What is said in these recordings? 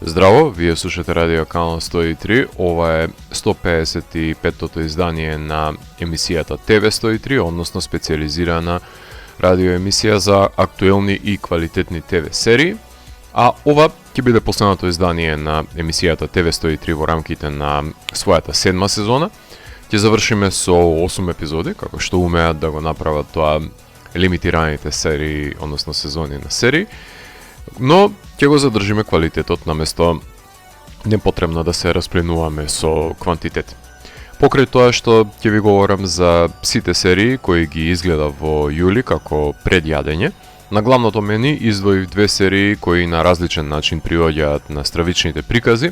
Здраво, вие слушате Радио Канал 103, ова е 155-тото издание на емисијата ТВ 103, односно специализирана радиоемисија за актуелни и квалитетни ТВ серии, а ова ќе биде последното издание на емисијата ТВ 103 во рамките на својата 7-ма сезона. Ќе завршиме со 8 епизоди, како што умеат да го направат тоа лимитираните серии, односно сезони на серии, но ќе го задржиме квалитетот наместо непотребно да се распленуваме со квантитет. Покрај тоа што ќе ви говорам за сите серии кои ги изгледав во јули како предјадење, на главното мени издвоив две серии кои на различен начин приоѓаат на стравичните прикази.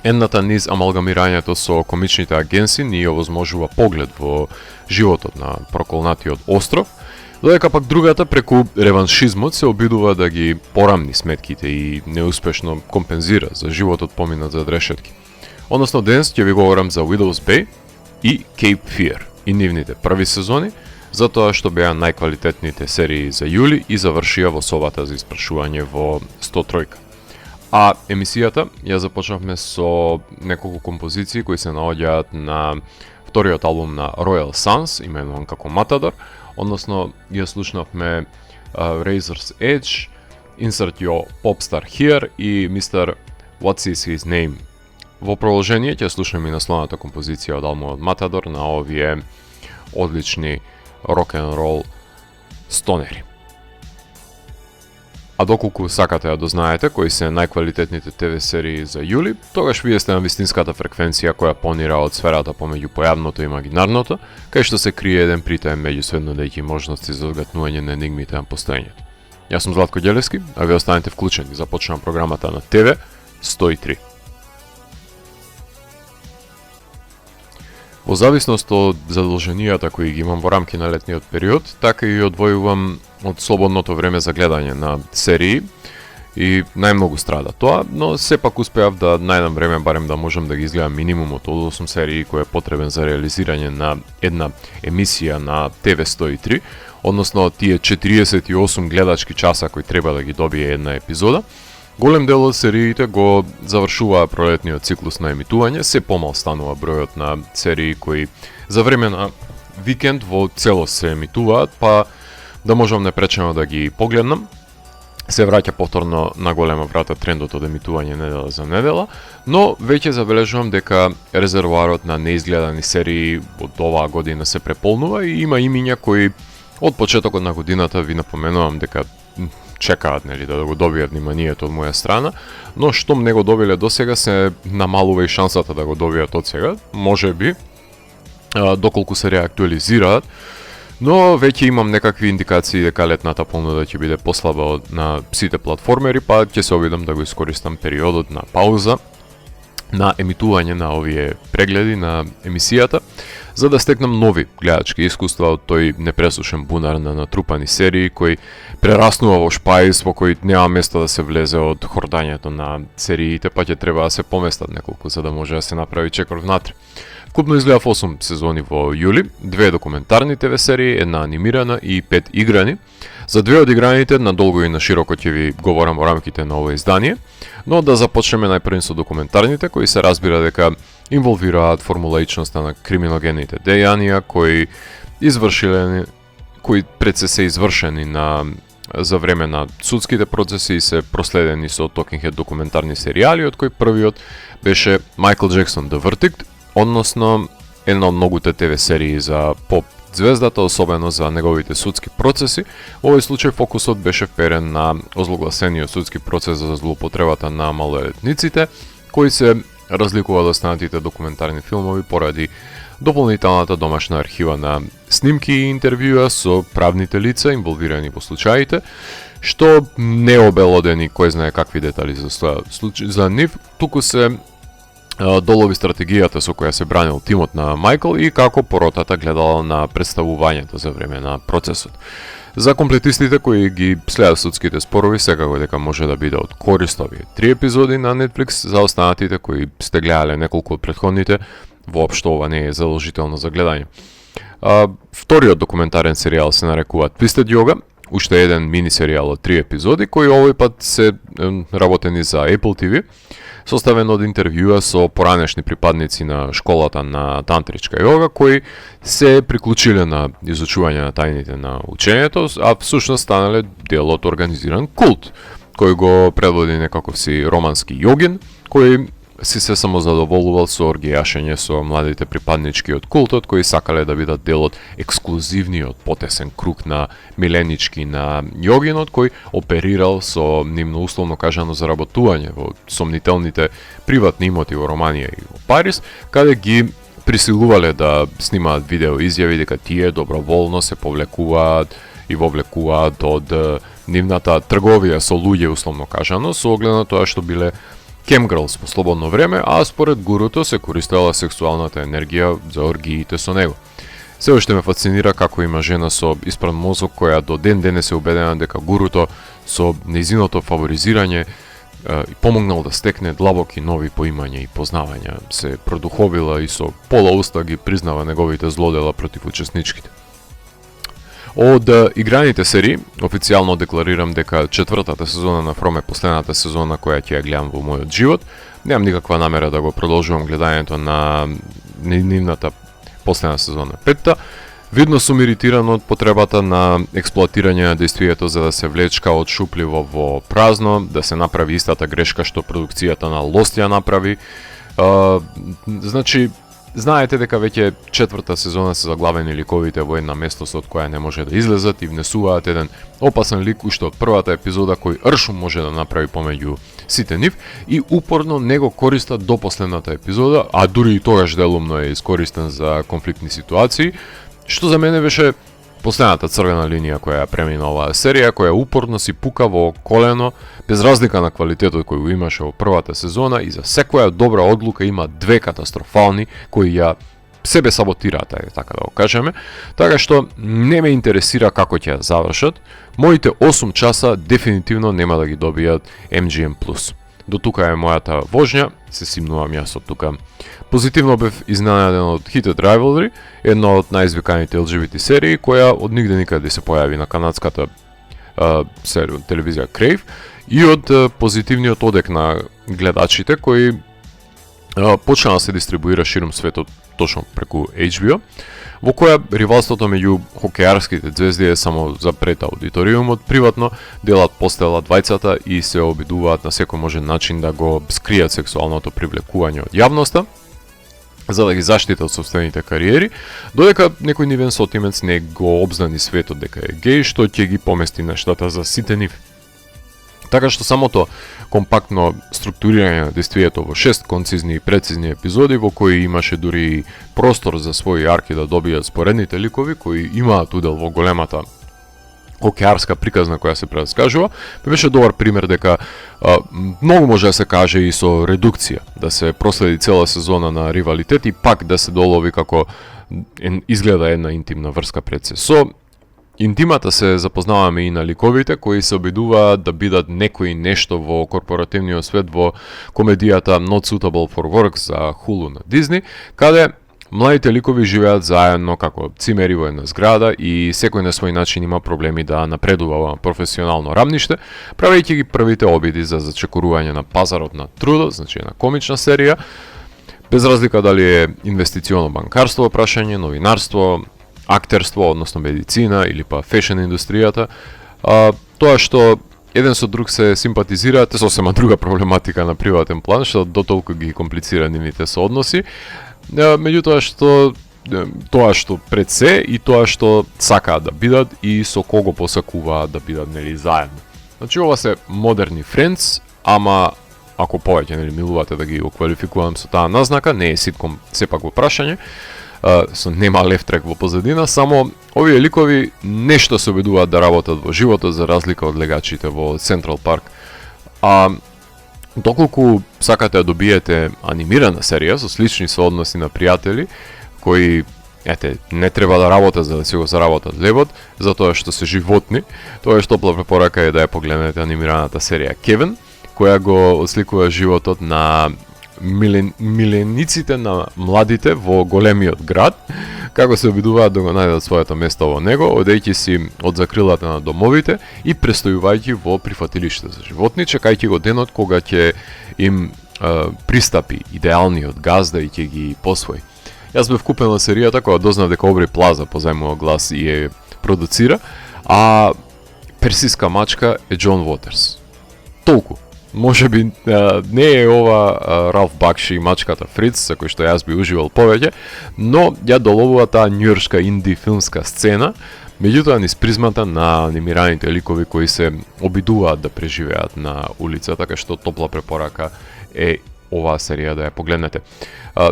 Едната низ амалгамирањето со комичните агенси ни овозможува поглед во животот на проколнатиот остров, додека пак другата преку реваншизмот се обидува да ги порамни сметките и неуспешно компензира за животот поминат за решетки. Односно денес ќе ви говорам за Widow's Bay и Cape Fear и нивните први сезони, затоа што беа најквалитетните серии за јули и завршија во собата за испрашување во 103. А емисијата ја започнавме со неколку композиции кои се наоѓаат на вториот албум на Royal Sons, именуван како Matador, односно ја слушнавме Razor's Edge, Insert Your Popstar Here и Mr. What's His Name. Во продолжение ќе слушнеме и насловната композиција од албумот Matador на овие одлични рок-н-рол стонери. А доколку сакате да дознаете кои се најквалитетните ТВ серии за јули, тогаш вие сте на вистинската фреквенција која понира од сферата помеѓу појавното и имагинарното, кај што се крие еден притаен меѓусведно дајќи можности за одгатнување на енигмите на постоењето. Јас сум Златко Ѓелевски, а вие останете вклучени. Започнувам програмата на ТВ 103. Во зависност од задолженијата кои ги имам во рамки на летниот период, така и одвојувам од слободното време за гледање на серии и најмногу страда тоа, но сепак успеав да најдам време барем да можам да ги изгледам минимумот од 8 серии кој е потребен за реализирање на една емисија на ТВ 103, односно тие 48 гледачки часа кои треба да ги добие една епизода. Голем дел од сериите го завршуваа пролетниот циклус на емитување, се помал станува бројот на серии кои за време на викенд во целост се емитуваат, па да можам непречено да ги погледнам. Се враќа повторно на голема врата трендот од емитување недела за недела, но веќе забележувам дека резервоарот на неизгледани серии од оваа година се преполнува и има имиња кои од почетокот на годината ви напоменувам дека чекаат нели да го добијат вниманието од моја страна, но штом не го добиле досега се намалува и шансата да го добијат од сега, можеби доколку се реактуализираат, но веќе имам некакви индикации дека летната понуда ќе биде послаба на сите платформери, па ќе се обидам да го искористам периодот на пауза на емитување на овие прегледи на емисијата, за да стекнам нови гледачки искуства од тој непресушен бунар на натрупани серии кој прераснува во шпајс во кој нема место да се влезе од хордањето на сериите, па ќе треба да се поместат неколку за да може да се направи чекор внатре. Вкупно изгледав 8 сезони во јули, 2 документарни ТВ серии, една анимирана и 5 играни. За две од играните на долго и на широко ќе ви говорам во рамките на ова издание, но да започнеме најпрво со документарните кои се разбира дека инволвираат формулаичноста на криминогените дејанија кои пред се извршени за време на судските процеси и се проследени со Talking Head документарни серијали, од кои првиот беше Michael Jackson The Verdict, односно една од многуте ТВ серии за поп звездата, особено за неговите судски процеси. Во овој случај фокусот беше вперен на озлогласениот судски процес за злоупотребата на малолетниците, кои се разликува од останатите документарни филмови поради дополнителната домашна архива на снимки и интервјуа со правните лица инволвирани во случаите, што не обелодени кој знае какви детали за нив, туку се долови стратегијата со која се бранил тимот на Майкл и како поротата гледала на представувањето за време на процесот. За комплетистите кои ги следат судските спорови, секако дека може да биде од корист овие 3 епизоди на Netflix. За останатите кои сте гледале неколку од претходните, воопшто ова не е задолжително за гледање. Вториот документарен серијал се нарекува Twisted Yoga уште еден мини серијал од 3 епизоди, кои овој пат се работени за Apple TV, составен од интервјуа со поранешни припадници на школата на тантричка јога, кои се приклучиле на изучување на тајните на учењето, а всушност станале дел од организиран култ, кој го предводи некаков си романски јогин, кој си се самозадоволувал со оргијашење со младите припаднички од култот, кои сакале да бидат дел од ексклузивниот потесен круг на миленички на јогинот, кој оперирал со нивно условно кажано заработување во сомнителните приватни имоти во Романија и во Париз, каде ги присилувале да снимаат видео изјави дека тие доброволно се повлекуваат и вовлекуваат од нивната трговија со луѓе условно кажано, со оглед на тоа што биле кемгрлс по слободно време, а според гуруто се користела сексуалната енергија за оргиите со него. Се уште ме фасцинира како има жена со испран мозок која до ден денес е убедена дека гуруто со нејзиното фаворизирање помогнал да стекне длабоки нови поимања и познавања, се продуховила и со пола уста ги признава неговите злодела против учесничките. Од играните серии, официјално декларирам дека четвртата сезона на From е последната сезона која ќе ја гледам во мојот живот. Немам никаква намера да го продолжувам гледањето на нивната последна сезона. Петта, видно сум иритиран од потребата на експлоатирање на действието за да се влечка од шупливо во празно, да се направи истата грешка што продукцијата на Lost ја направи. Значи, знаете дека веќе четврта сезона се заглавени ликовите во една местност од која не може да излезат и внесуваат еден опасен лик уште од првата епизода кој ршум може да направи помеѓу сите нив и упорно не го користат до последната епизода, а дури и тогаш делумно е искористен за конфликтни ситуации, што за мене беше последната црвена линија која ја премина оваа серија, која упорно си пука во колено, без разлика на квалитетот кој го имаше во првата сезона и за секоја добра одлука има две катастрофални кои ја себе саботираат, така да го кажеме, така што не ме интересира како ќе ја завршат. Моите 8 часа дефинитивно нема да ги добијат MGM+. До тука е мојата вожња, се симнувам јас од тука. Позитивно бев изненаден од Heated Rivalry, една од најизвиканите LGBT серии, која од нигде никаде се појави на канадската телевизија Crave, и од позитивниот одек на гледачите, кој почна да се дистрибуира широм светот точно преку HBO, во која ривалството меѓу хокејарските звезди е само за пред аудиториумот, приватно делат постела двајцата и се обидуваат на секој можен начин да го скријат сексуалното привлекување од јавноста, за да ги заштитат собствените кариери, додека некој нивен сотимец не го обзнани светот дека е геј, што ќе ги помести нештата за сите нив. Така што самото компактно структурирање на действието во 6 концизни и прецизни епизоди, во кои имаше дури простор за своји арки да добијат споредните ликови, кои имаат удел во големата хокеарска приказна која се прераскажува, беше добар пример дека многу може да се каже и со редукција, да се проследи цела сезона на ривалитет и пак да се долови како изгледа една интимна врска пред се. Со интимата се запознаваме и на ликовите кои се обидуваат да бидат некои нешто во корпоративниот свет во комедијата Not Suitable for Work за Hulu на Disney, каде младите ликови живеат заедно како цимери во една зграда и секој на свој начин има проблеми да напредува во професионално рамниште, правејќи ги првите обиди за зачекорување на пазарот на трудот, значи една комична серија, без разлика дали е инвестиционо банкарство прашање, новинарство, актерство, односно медицина или па фешн индустријата, тоа што еден со друг се симпатизираат е сосема друга проблематика на приватен план, што дотолку ги комплицира нивните соодноси, меѓутоа тоа што пред се и тоа што сакаат да бидат и со кого посакуваат да бидат нели заедно. Значи ова се модерни Friends, ама ако повеќе нели милувате да ги оквалификувам со таа назнака, не е ситком сепак во прашање, со нема лефтрек во позадина, само овие ликови нешто се обидуваат да работат во животот за разлика од легачите во Централ Парк. Доколку сакате да добиете анимирана серија со слични соодноси на пријатели, кои не треба да работат за да си го заработат лебот, затоа што се животни, тоа е топла препорака е да ја погледнете анимираната серија Kevin, која го осликува животот на милениците на младите во големиот град, како се обидуваат да го најдат своето место во него, одејќи си од закрилата на домовите и престојувајќи во прифатилиште за животни, чекајќи го денот кога ќе им пристапи идеалниот газда и ќе ги посвои. Јас бев купен на серијата кога дознав дека Обри Плаза позајмува глас и ја продуцира, а персиска мачка е Џон Вотерс. Толку. Може би не е ова Ралф Бакши и мачката Фриц, за кој што јас би уживал повеќе, но ја доловува таа њујоршка инди филмска сцена, меѓутоа низ призмата на анимираните ликови кои се обидуваат да преживеат на улица, така што топла препорака е оваа серија да ја погледнете.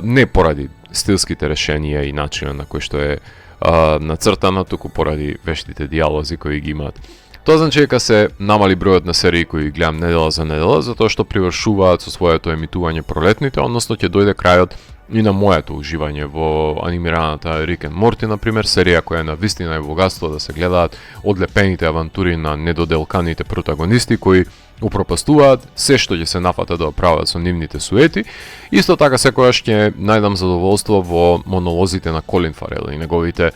Не поради стилските решенија и начина на кој што е нацртана, туку поради вештите дијалози кои ги имаат. Тоа значи дека се намали бројот на серии кои гледам недела за недела, затоа што привршуваат со своето емитување пролетните, односно ќе дојде крајот и на моето уживање во анимираната Рик енд Морти, например, серија која е на вистина и богатство да се гледаат одлепените авантури на недоделканите протагонисти кои упропастуваат се што ќе се нафатат да прават со нивните суети. Исто така секогаш ќе најдам задоволство во монолозите на Колин Фарел и неговите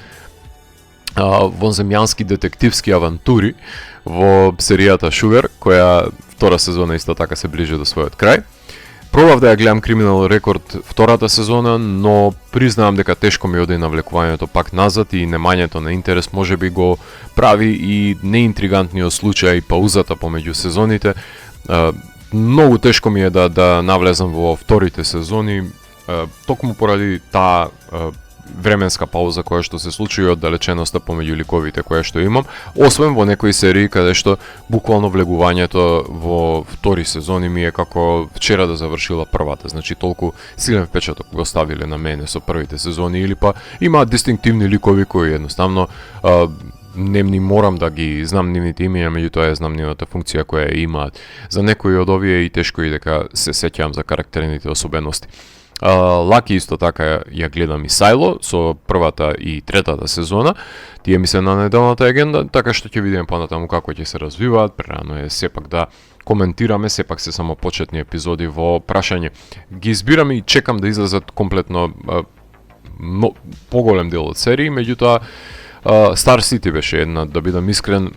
вонземјански детективски авантури во серијата Шугар, која втора сезона исто така се ближи до својот крај. Пробав да ја гледам Криминал Рекорд втората сезона, но признавам дека тешко ми оди навлекувањето пак назад и немањето на интерес можеби го прави и неинтригантниот случај и паузата помеѓу сезоните. Многу тешко ми е да навлезам во вторите сезони, токму поради таа временска пауза која што се случи и оддалеченоста помеѓу ликовите која што имам, освен во некои серии каде што буквално влегувањето во втори сезони ми е како вчера да завршила првата, значи толку силен впечаток го ставиле на мене со првите сезони, или па имаат дистинктивни ликови кои едноставно не морам да ги знам нивните имиња, меѓутоа ја знам нивната функција која ја имаат. За некои од овие и тешко и дека се сеќавам за карактерните особености. Лаки исто така ја гледам и Сайло со првата и третата сезона. Тие ми се на неделната агенда, така што ќе видиме понатаму како ќе се развиваат. Прерано е сепак да коментираме, сепак се само почетни епизоди во прашање. Ги избирам и чекам да излезат комплетно поголем дел од серии, меѓутоа Star City беше една, да бидам искрен,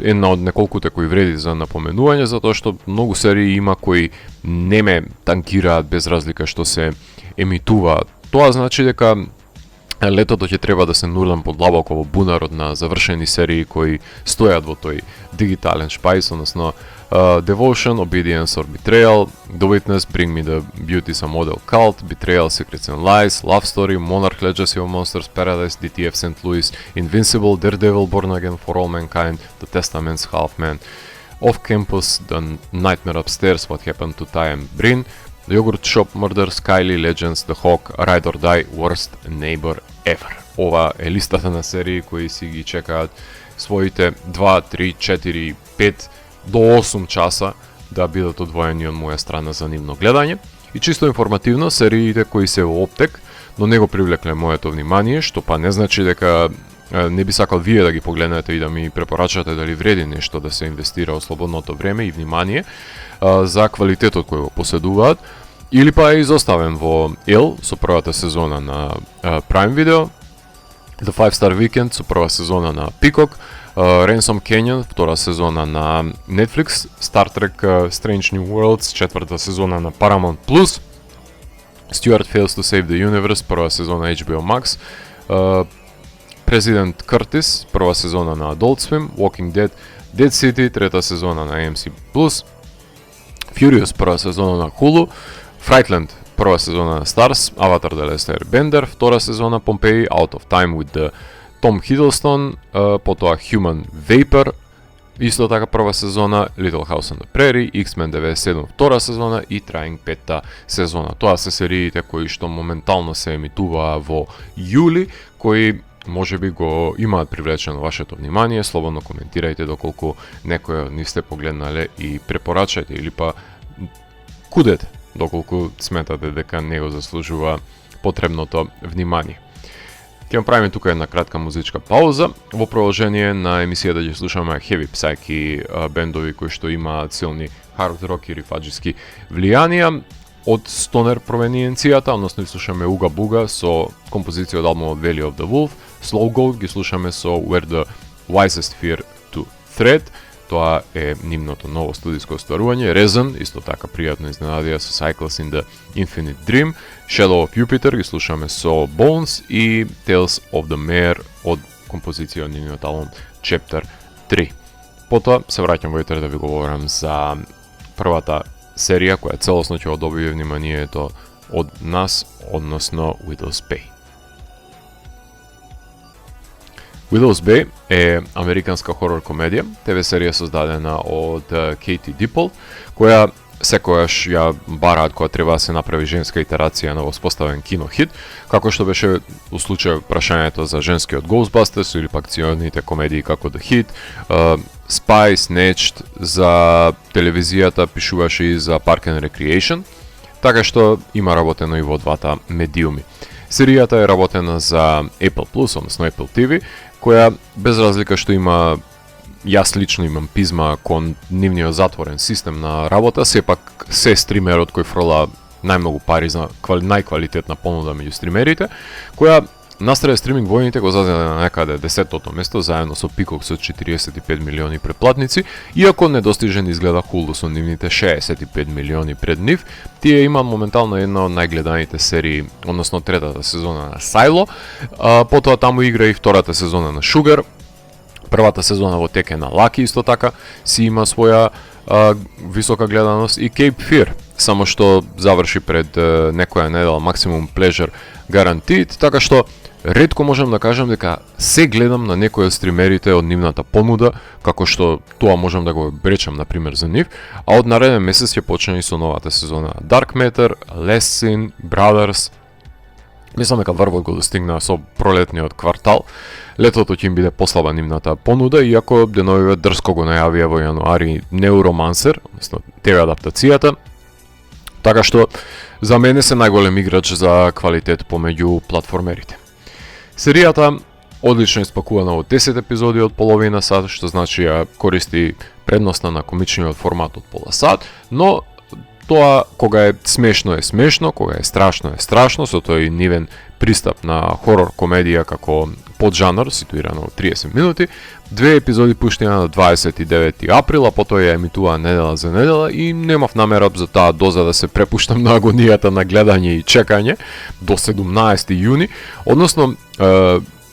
една од неколкуте кои вреди за напоменување, затоа што многу серии има кои не ме танкираат без разлика што се емитуваат. Тоа значи дека летото ќе треба да се нурдам подлабоко во бунарот на завршени серии кои стојат во тој дигитален шпајс, односно Devotion, Obedience or Betrayal, The Witness, Bring Me the Beauty Model Cult, Betrayal, Secrets and Lies, Love Story, Monarch Legacy of Monsters, Paradise, DTF St. Louis, Invincible, Daredevil, Born Again, For All Mankind, The Testaments, Half Man, Off Campus, The Nightmare Upstairs, What Happened to Ty and Bryn, The Yogurt Shop Murders, Kylie, Legends, The Hawk, Ride or Die, Worst Neighbor Ever. Ова е листата на серии кои си ги чекаат своите 2, 3, 4, 5 до 8 часа да бидат одвоени од моја страна за нивно гледање. И чисто информативно, сериите кои се во оптек, но не го привлекле моето внимание, што па не значи дека не би сакал вие да ги погледнете и да ми препорачате дали вреди нешто да се инвестира во слободното време и внимание за квалитетот кој го поседуваат, или па е изоставен во Ел со првата сезона на Prime Video, The Five Star Weekend со прва сезона на Peacock, Ransom Canyon, втора сезона на Netflix, Star Trek Strange New Worlds, четврта сезона на Paramount+, Stuart Fails to Save the Universe, прва сезона HBO Max, President Curtis, прва сезона на Adult Swim, Walking Dead, Dead City, трета сезона на AMC+, Furious, прва сезона на Hulu, Frightland, прва сезона на Stars, Avatar The Last Airbender, втора сезона Pompeii, Out of Time with the Tom Hiddleston, потоа Human Vapor, исто така прва сезона, Little House on the Prairie, X-Men 97 втора сезона и Trying петта сезона. Тоа се сериите кои што моментално се емитуваа во јули, кои можеби го имаат привлечено вашето внимание. Слободно коментирајте доколку некој од нив сте погледнале и препорачајте, или па кудете доколку сметате дека не го заслужува потребното внимание. Ќе направиме тука една кратка музичка пауза. Во продолжение на емисијата ќе слушаме heavy psyche бендови кои што имаат силни hard rock и рифаџиски влијанија. Од стонер провениенцијата, односно слушаме Уга Буга со композиција од албумот Valley of the Wolf, Slow Goat ги слушаме со Where the Wisest Fear to Thread. Тоа е нивното ново студиско остварување. Reason, исто така пријатно изненадија со Cycles in the Infinite Dream. Shadow of Jupiter ги слушаме со Bones и Tales of the Mare од композиција од нивниот албум Chapter 3. Потоа се враќам во етер да ви говорам за првата серија која целосно ќе одобие вниманието од нас, односно Widow's Bay. Widow's Bay е американска хорор комедија, ТВ серија создадена од Кейти Дипол, која секојаш ја бараат кога треба да се направи женска итерација на воспоставен кинохит, како што беше у случај прашањето за женскиот Ghostbusters или пак ционите комедии како The Hit, Spy, Snatched, за телевизијата пишуваше и за Park and Recreation, така што има работено и во двата медиуми. Серијата е работена за Apple Plus, односно Apple TV, која без разлика што има, јас лично имам пизма кон нивниот затворен систем на работа, сепак се стримерот кој фрла најмногу пари за најквалитетна понуда меѓу стримерите, која настрада стриминг војните го зазеде на некаде 10-тото место заедно со Peacock со 45 милиони претплатници, иако недостижен изгледа Hulu со нивните 65 милиони пред нив. Тие има моментално една од најгледаните серии, односно третата сезона на Silo, потоа таму игра и втората сезона на Sugar, првата сезона во тек е на Lucky исто така, си има своја висока гледаност, и Cape Fear, само што заврши пред некоја недела Maximum Pleasure Guaranteed, така што ретко можам да кажам дека се гледам на некој од стримерите од нивната понуда, како што тоа можам да го бречам на пример за нив, а од нареден месец ќе почне и со новата сезона Dark Matter, Lesson, Brothers. Мислам дека врвот го достигна со пролетниот квартал. Летото ќе им биде послаба нивната понуда, иако деновиве дрско го најавија во јануари Neuromancer, односно ТВ адаптацијата. Така што за мене се најголем играч за квалитет помеѓу платформерите. Серијата одлично испакувана во 10 епизоди од половина сат, што значи ја користи предноста на комичниот формат од пола сат, но тоа кога е смешно, кога е страшно, со тој нивен пристап на хорор комедија како поджанр, ситуирано во 30 минути. 2 епизоди пуштени на 29 април, а потоа ја емитуваа недела за недела и немав намера за таа доза да се препуштам на агонијата на гледање и чекање до 17 јуни, односно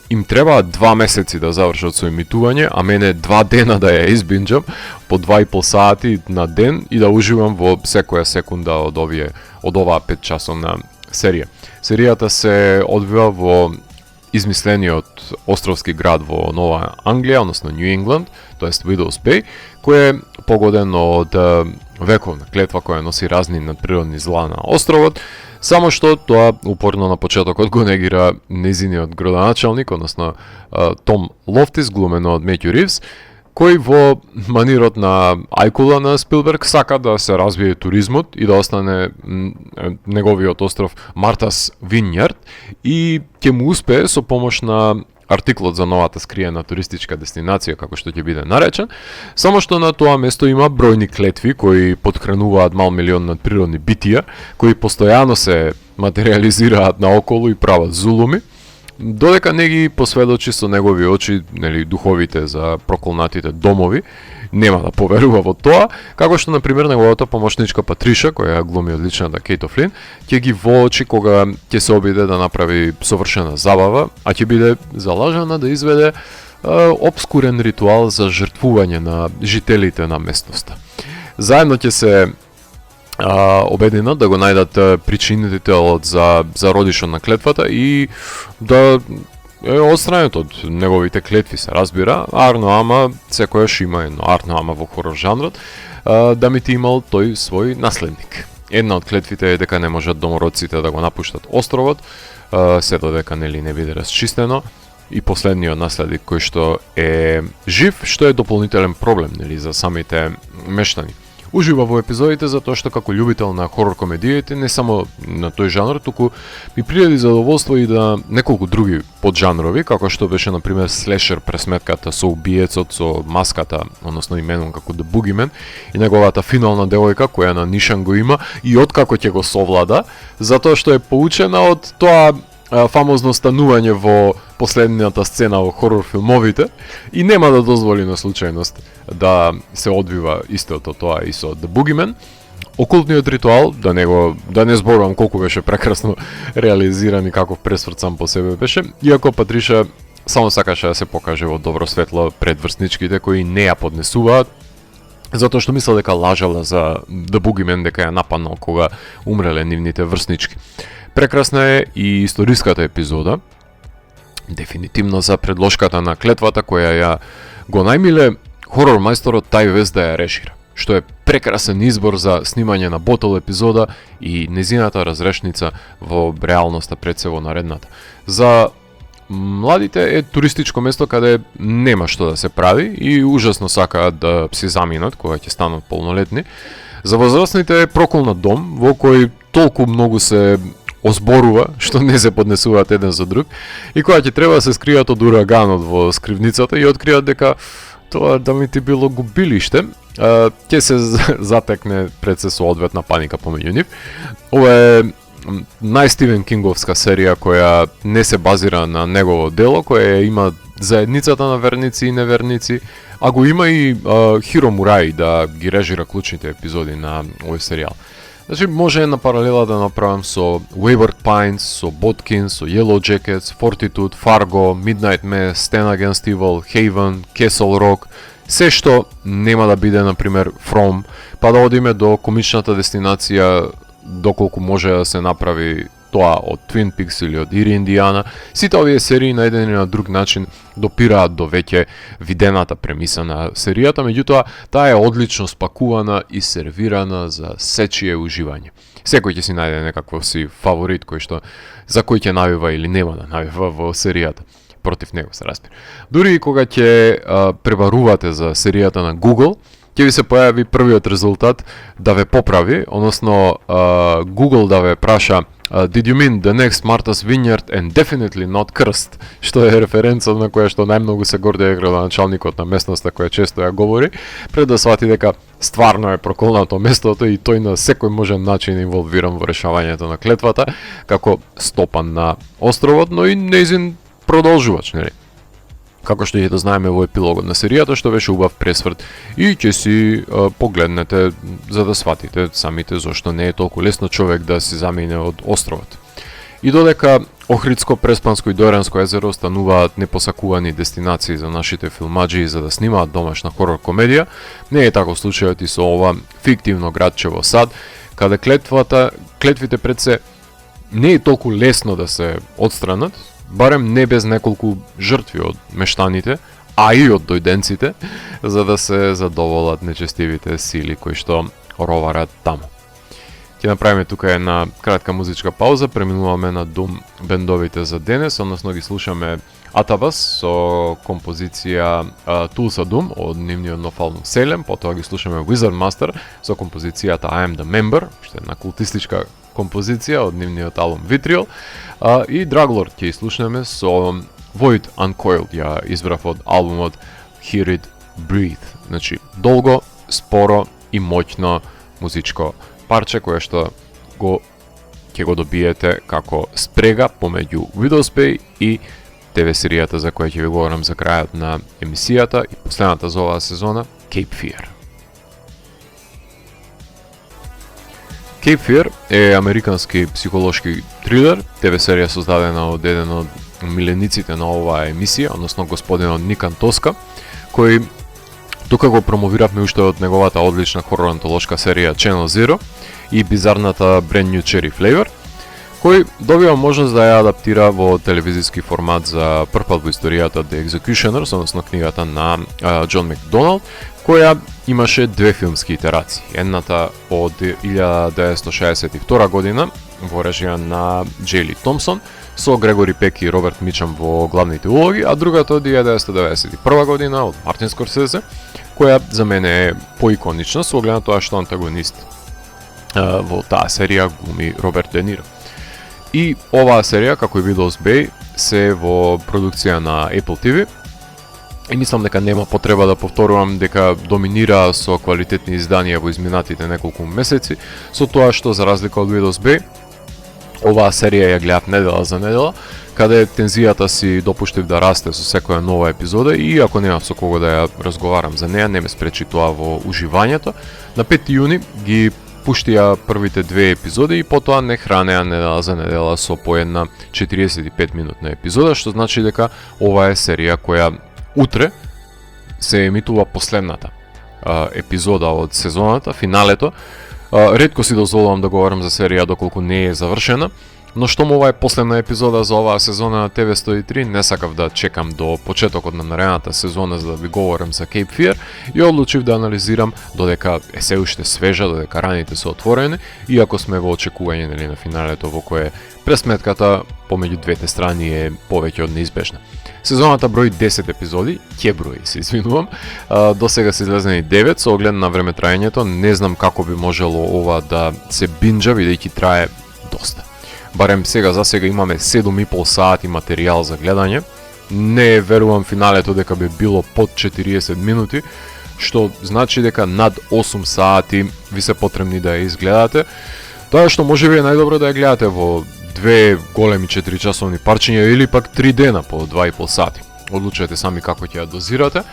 им требаат 2 месеци да завршат со емитување, а мене 2 дена да ја избинџам по 2,5 сати на ден и да уживам во секоја секунда од оваа 5 часовна серија. Серијата се одвива во измислениот островски град во Нова Англија, односно Нью Ингланд, тоест Widow's Bay, кој е погоден од вековна клетва која носи разни надприродни зла на островот, само што тоа упорно на почетокот го негира незиниот градоначалник, односно Том Лофтис, глумен од Метју Ривз, кој во манирот на ајкула на Спилберг сака да се развие туризмот и да остане неговиот остров Мартас Винјард, и ќе му успее со помош на артиклот за новата скриена туристичка дестинација, како што ќе биде наречен, само што на тоа место има бројни клетви кои подхрануваат мал милион надприродни битија, кои постојано се материализираат наоколу и прават зулуми, додека не ги посведочи со негови очи, нели, духовите за проколнатите домови, нема да поверува во тоа, како што, например, неговата помошничка Патриша, која глуми одличната Кейт Офлин, ќе ги воочи кога ќе се обиде да направи совршена забава, а ќе биде залажана да изведе обскурен ритуал за жртвување на жителите на местноста. Заедно ќе се обединат да го најдат причинителот за родишот на клетвата и да е отстранет од неговите клетви, се разбира. Арно ама, секојаш има едно арно ама во хорор жанрот, да ми ти имал тој свој наследник. Една од клетвите е дека не можат домородците да го напуштат островот, се додека нели не биде расчистено, и последниот наследник кој што е жив, што е дополнителен проблем нели за самите мештани. Ужива во епизодите затоа што како љубител на хорор комедиите, не само на тој жанр, туку ми пријади задоволство и да неколку други поджанрови, како што беше на пример слешер пресметката со убиецот со маската, односно именом како The Boogeyman, и неговата финална девојка која на нишан го има и откако ќе го совлада, затоа што е поучена од тоа фамозно станување во последната сцена во хорор филмовите и нема да дозволи на случајност да се одвива истото тоа и со The Boogeyman. Окултниот ритуал, да не зборувам колку беше прекрасно реализиран и каков пресврт сам по себе беше, иако Патриша само сакаше да се покаже во добро светло пред врсничките кои не ја поднесуваат, затоа што мисла дека лажала за The Boogeyman, дека ја нападнал кога умреле нивните врснички. Прекрасна е и историската епизода, дефинитивно за предложката на клетвата која ја го најмиле хорор мајсторот Тај Вест да ја режира, што е прекрасен избор за снимање на ботл епизода и незината разрешница во реалноста пред се во наредната. За младите е туристичко место каде нема што да се прави и ужасно сакаат да се заминат кога ќе станат полнолетни. За возрастните е проколнат дом во кој толку многу се озборува што не се поднесуваат еден за друг и кога ќе треба да се скријат од ураганот во скривницата и откријат дека тоа да ми ти било губилиште, ќе се затекне пред се со одветна паника помеѓу нив. Ова е нај-Стивен Кинговска серија која не се базира на негово дело, која има заедницата на верници и неверници, а го има и Хиро Мураи да ги режира клучните епизоди на овој серијал. Значи, може една паралела да направам со Wayward Pines, со Botkins, со Yellow Jackets, Fortitude, Fargo, Midnight Mass, Stand Against Evil, Haven, Castle Rock, се што нема да биде, например, From, па да одиме до комичната дестинација, доколку може да се направи тоа од Twin Peaks или од Ири Индијана. Сите овие серии на еден или на друг начин допираат до веќе видената премиса на серијата, меѓутоа таа е одлично спакувана и сервирана за сечие уживање. Секој ќе си најде некаков си фаворит за кој ќе навива или нема да навива во серијата. Против него се разбира. Дури и кога ќе пребарувате за серијата на Google, ќе ви се појави првиот резултат да ве поправи, односно Google да ве праша Did you mean the next Martha's Vineyard and definitely not Крст, што е референца на која што најмногу се гордее градоначалникот на местноста која често ја говори, пред да свати дека стварно е проколнато местото и тој на секој можен начин инволвиран во решавањето на клетвата, како стопан на островот, но и нејзин продолжувач, нели? Како што ќе да знаеме во епилогот на серијата, што беше убав пресврт и ќе си погледнете за да сватите самите зошто не е толку лесно човек да се замине од островот. И додека Охридско, Преспанско и Дојранско езеро стануваат непосакувани дестинации за нашите филмаџи за да снимаат домашна хорор комедија, не е таков случајот и со ова фиктивно градче во Сад, каде клетвите пред се не е толку лесно да се отстранат, барем не без неколку жртви од мештаните, а и од дојденците, за да се задоволат нечестивите сили кои што роварат таму. Ќе направиме тука една кратка музичка пауза, преминуваме на Doom бендовите за денес, односно ги слушаме Атабас со композиција Tulsa Doom од нивниот нов албум Salem, потоа ги слушаме Wizard Master со композицијата I Am The Member, што е една култистичка композиција од нивниот албум Vitriol, и Draglord ќе слушнеме со Void Uncoiled, ја избрав од албумот Hear It Breathe. Значи, долго, споро и моќно музичко парче кое што ќе го добиете како спрега помеѓу Widowspay и ТВ серијата за која ќе ви говорам за крајот на емисијата и последната за оваа сезона, Cape Fear. Cape Fear е американски психолошки трилер, ТВ серија создадена од еден од милениците на оваа емисија, односно господинот Ник Антоска, кој тука го промовиравме уште од неговата одлична хорор-антолошка серија Channel Zero и бизарната Brand New Cherry Flavor, кој добива можност да ја адаптира во телевизиски формат за прв пат во историјата The Executioners, односно книгата на Џон Макдоналд, која имаше две филмски итерации. Едната од 1962 година во режија на Джейли Томсон со Грегори Пек и Роберт Мичам во главните улоги, а другата од 1991 година од Мартин Скорсезе која за мене е поиконична со оглед на тоа што антагонист во таа серија глуми Роберт Де Ниро. И оваа серија, како и Видоус Бей, се во продукција на Apple TV. И мислам дека нема потреба да повторувам дека доминира со квалитетни изданија во изминатите неколку месеци, со тоа што за разлика од Видоус Бей, оваа серија ја гледав недела за недела, каде тензијата си допуштив да расте со секоја нова епизода и ако немав со кого да ја разговарам за неа, не ме спречи тоа во уживањето. На 5 јуни ги пуштија првите 2 епизоди и потоа не хранеа недела за недела со по една 45 минутна епизода, што значи дека ова е серија која утре се емитува последната епизода од сезоната, финалето. Ретко си дозволувам да говорам за серија доколку не е завршена, но штом ова е последна епизода за оваа сезона на TV103, не сакав да чекам до почетокот на наредната сезона за да ви говорам за Cape Fear и одлучив да анализирам додека е се уште свежа, додека раните се отворени, иако сме во очекување на финалето во кое пресметката помеѓу двете страни е повеќе од неизбежна. Сезоната брои 10 епизоди, ќе брои, се извинувам. До сега се излезнени 9, со оглед на време траењето, не знам како би можело ова да се бинџа, бидејќи трае доста. Барем сега за сега имаме 7,5 сати материјал за гледање. Не верувам финалето дека би било под 40 минути, што значи дека над 8 сати ви се потребни да ја изгледате. Тоа што можеби е најдобро да ја гледате во 2 големи 4-часовни парчиња или пак 3 дена по 2,5 сати. Одлучете сами како ќе ја дозирате.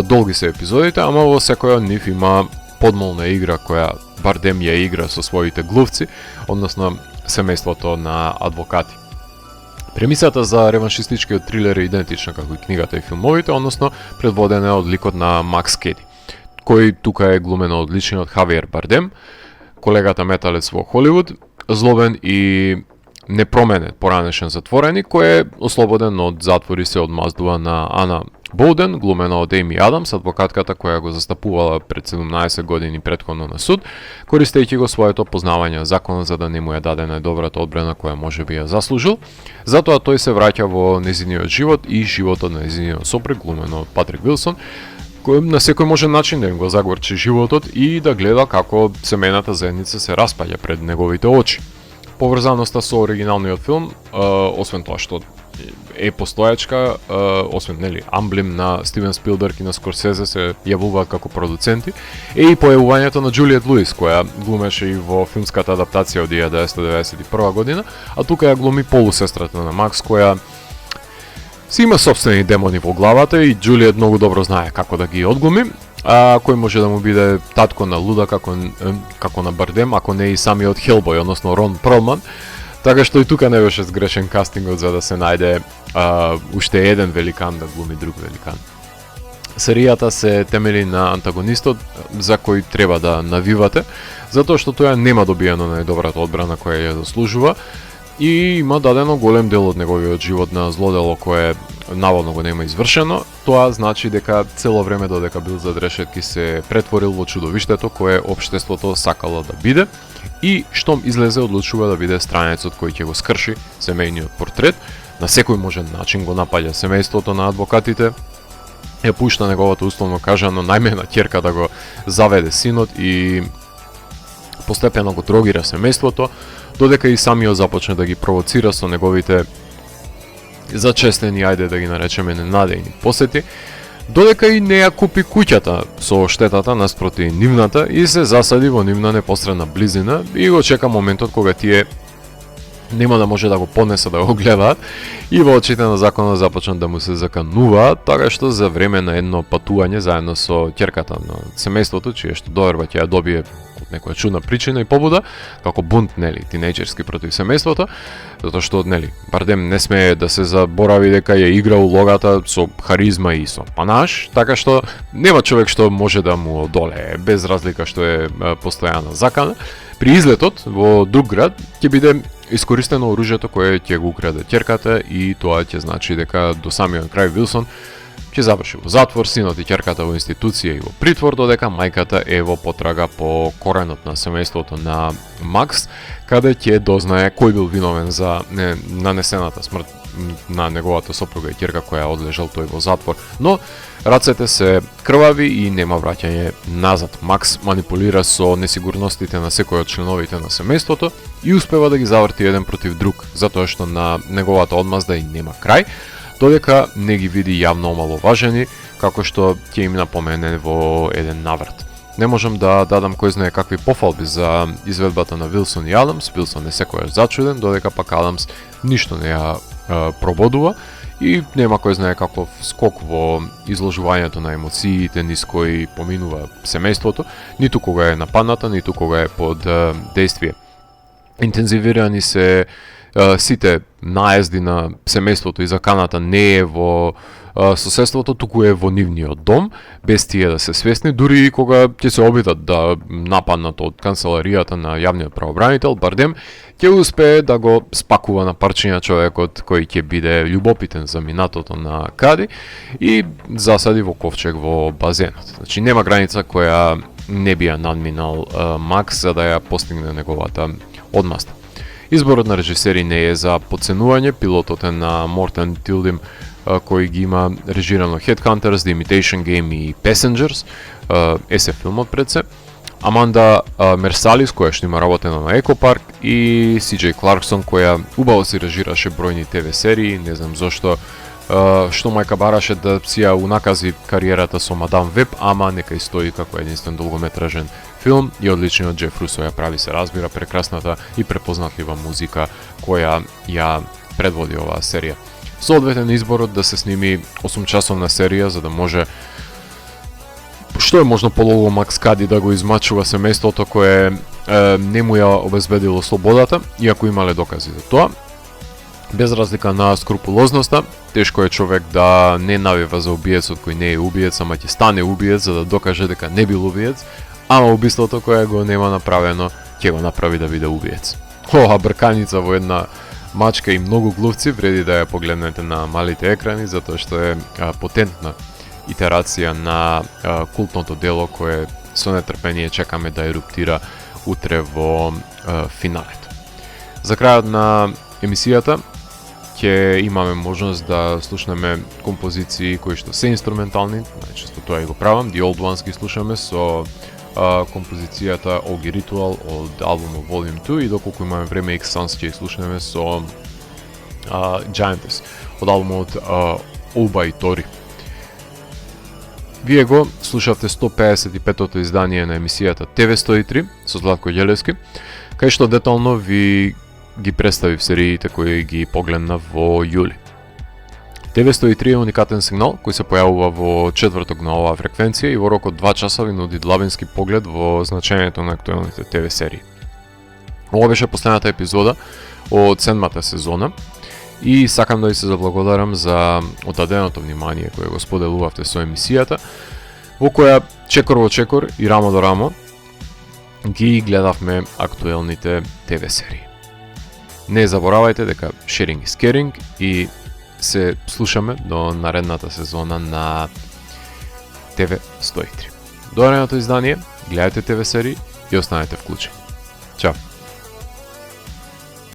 Долги се епизодите, ама во секоја од нив има подмолна игра која Бардем ја игра со своите глувци, односно семејството на адвокати. Премисата за реваншистичкиот трилер е идентична како и книгата и филмовите, односно предводена од ликот на Макс Кеди, кој тука е глумен од личниот Хавиер Бардем, колегата металец во Холивуд, злобен и непроменет поранешен затвореник кој е ослободен од затвор и се одмаздува на Ана Боуден, глумена од Еми Адамс, адвокатката која го застапувала пред 17 години претходно на суд, користејќи го своето познавање на законот за да не му ја даде најдобрата одбрана која може би ја заслужил. Затоа тој се враќа во незиниот живот и животот на незиниот сопруг, глумен од Патрик Вилсон, кој на секој можен начин да им го загорчи животот и да гледа како семејната заедница се распаѓа пред неговите очи. Поврзаноста со оригиналниот филм, освен тоа што е постојачка, освен амблем на Стивен Спилберг и на Скорсезе се јавуваат како продуценти, е и појавувањето на Џулиет Луис, која глумеше и во филмската адаптација од 1991 година, а тука ја глуми полусестрата на Макс, која си има собствени демони во главата и Џулиет многу добро знае како да ги одглуми, а кој може да му биде татко на Луда како на Бардем, ако не и самиот Хелбој, односно Рон Перлман. Така што и тука не беше сгрешен кастингот за да се најде уште еден великан да глуми друг великан. Серијата се темели на антагонистот за кој треба да навивате, затоа што тој нема добиено најдобрата одбрана која ја заслужува и има дадено голем дел од неговиот живот на злодело кое наводно го нема извршено. Тоа значи дека цело време додека бил зад решетки се претворил во чудовиштето кое општеството сакало да биде и штом излезе одлучува да биде странецот кој ќе го скрши семејниот портрет. На секој можен начин го напаѓа семејството на адвокатите, ја пушта неговата условно кажано најмена ќерка да го заведе синот и постепено го дрогира семејството, додека и самиот започне да ги провоцира со неговите зачестени, ајде да ги наречеме ненадејни посети, додека и не ја купи куќата со штетата наспроти нивната и се засади во нивна непосредна близина и го чека моментот кога тие нема да може да го поднесе да го гледаат и во очите на законот започнат да му се закануваат, така што за време на едно патување заедно со ќерката на семејството, чие што доверба ќе ја добие од некоја чудна причина и побуда, како бунт, тинејџерски против семејството, затоа што, Бардем не смее да се заборави дека ја игра улогата со харизма и со панаш, така што нема човек што може да му одолее, без разлика што е постојана закана. При излетот во друг град ќе биде искористено оружјето кое ќе го украде ќерката и тоа ќе значи дека до самиот крај Вилсон ќе заврши во затвор, синот и ќерката во институција и во притвор, додека мајката е во потрага по коренот на семејството на Макс, каде ќе дознае кој бил виновен за нанесената смрт на неговата сопруга и ќерка која одлежал тој во затвор. Но рацете се крвави и нема враќање назад. Макс манипулира со несигурностите на секој од членовите на семејството и успева да ги заврти еден против друг, затоа што на неговата одмазда и нема крај, додека не ги види јавно омаловажени, како што ќе им напомене во еден наврат. Не можам да дадам кој знае какви пофалби за изведбата на Вилсон и Адамс. Вилсон е секојаш зачуден, додека пак Адамс ништо не ја прободува и нема кој знае каков скок во изложувањето на емоциите низ кои поминува семејството, ниту кога е нападната, ниту кога е под действие. Интензивирани се сите наезди на семејството и заканата не е во соседството, туку е во нивниот дом, без тие да се свесни, дури и кога ќе се обидат да нападнат од канцеларијата на јавниот правобранител, Бардем ќе успее да го спакува на парчиња човекот кој ќе биде љубопитен за минатото на Кади и засади во ковчег во базенот. Значи нема граница која не би ја надминал Макс за да ја постигне неговата одмазда. Изборот на режисери не е за подценување, пилотот е на Мортен Тилдим кој ги има режирано Headhunters, The Imitation Game и Passengers, есе филмот пред се. Аманда Мерсалис, која што има работено на Екопарк, и Си.Џей Кларксон, која убаво си режираше бројни ТВ серии, не знам зошто, што мајка бараше да си ја унакази кариерата со Мадам Веб, ама нека и стои како единствен долгометражен филм и одличниот Джеф Русо ја прави, се разбира, прекрасната и препознатлива музика која ја предводи оваа серија. Соодветен изборот да се сними 8-часовна серија за да може што е можно полого Макс Кади да го измачува семејството кое не му ја обезбедило слободата, иако имале докази за тоа. Без разлика на скрупулозноста, тешко е човек да не навива за убиецот кој не е убиец, ама ќе стане убиец за да докаже дека не бил убиец, ама убиството кое го нема направено ќе го направи да биде убиец. Ова брканица во една мачка и многу глувци вреди да ја погледнете на малите екрани, затоа што е потентна итерација на култното дело кое со нетрпение чекаме да еруптира утре во финалето. За крајот на емисијата ќе имаме можност да слушнеме композиции кои што се инструментални, најчесто тоа и го правам, The Old Ones ги слушаме со композицијата Ogi Ritual од албумот Volume 2 и доколку имаме време X-Sans ќе слушнеме со Giantess од албумот Оба и Тори. Вие го слушавте 155-тото издание на емисијата TV103 со Златко Ѓелевски, кај што детално ви ги представив сериите кои ги погледнав во јули. TV103 е уникатен сигнал кој се појавува во четврток на оваа фреквенција и во рок од 2 часа ви нуди длабински поглед во значењето на актуелните ТВ серии. Ова беше последната епизода од 7-та сезона и сакам да ви се заблагодарам за оддаденото внимание кое го споделувавте со емисијата, во која чекор во чекор и рамо до рамо ги гледавме актуелните ТВ серии. Не заборавајте дека sharing is caring и се слушаме до наредната сезона на TV103. До наредното издание, гледате ТВ серии и останете вклучени. Чао!